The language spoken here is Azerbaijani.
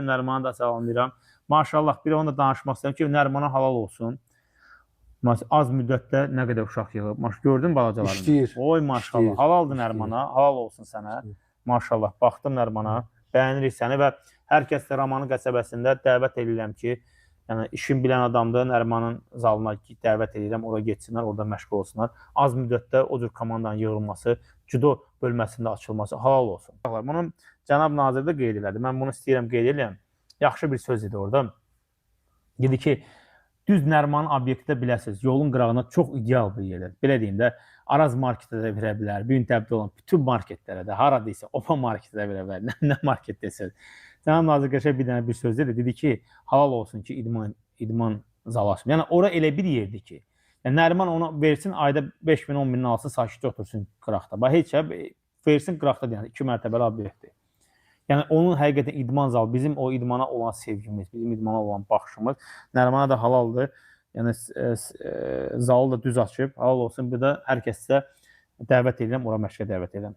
Nərimanı da salamlayıram. Maşallah, bir onu da danışmaq istəyirəm ki, Nərimana halal olsun. Az müddətdə nə qədər uşaq yığıb. Gördün balacalarını? İşləyir. Oy maşallah. Halaldır Nərimana. Halal olsun sənə. Maşallah. Baxdım Nərimana. Bəyənirik səni və hər kəs də Ramanı qəsəbəsində dəvət edirəm ki, yəni işin bilən adamdır, Nərimanın zalına dəvət edirəm, ora getsinlər, orada məşğul olsunlar. Az müddətdə o cür komandanın yığılması, judo bölməsində açılması halal olsun. Bunu cənab nazir də qeyd elədi. Mən bunu istəyirəm qeyd eləyəm. Yaxşı bir söz idi orada. Dedi ki, düz Nərimanın obyekti biləsiniz, yolun qırağına çox ideal bir yerdir. Belə deyim də, Araz marketdə də verə bilər, Büyüntəbdə olan bütün marketlərə də, hara deyilsə, Opa marketdə də verə bilər, nə market desəz. Cənab nazir qəşəng bir dənə bir söz dedi, dedi ki, halal olsun ki, idman zalı açsın. Yəni, ora elə bir yerdir ki, yəni, Nəriman ona versin, ayda 5 bin, 10 binin alsın, sakitcə otursun qıraqda. Heç versin qıraqda deyən, 2 mərtəbəli obyektdir. Yəni, onun həqiqətən idman zalı, bizim o idmana olan sevgimiz, bizim idmana olan baxışımız Nərimana da halaldır. Yəni, zalı da düz açıb, halal olsun. Bir də hər kəsə dəvət edirəm, ora məşqə dəvət edirəm.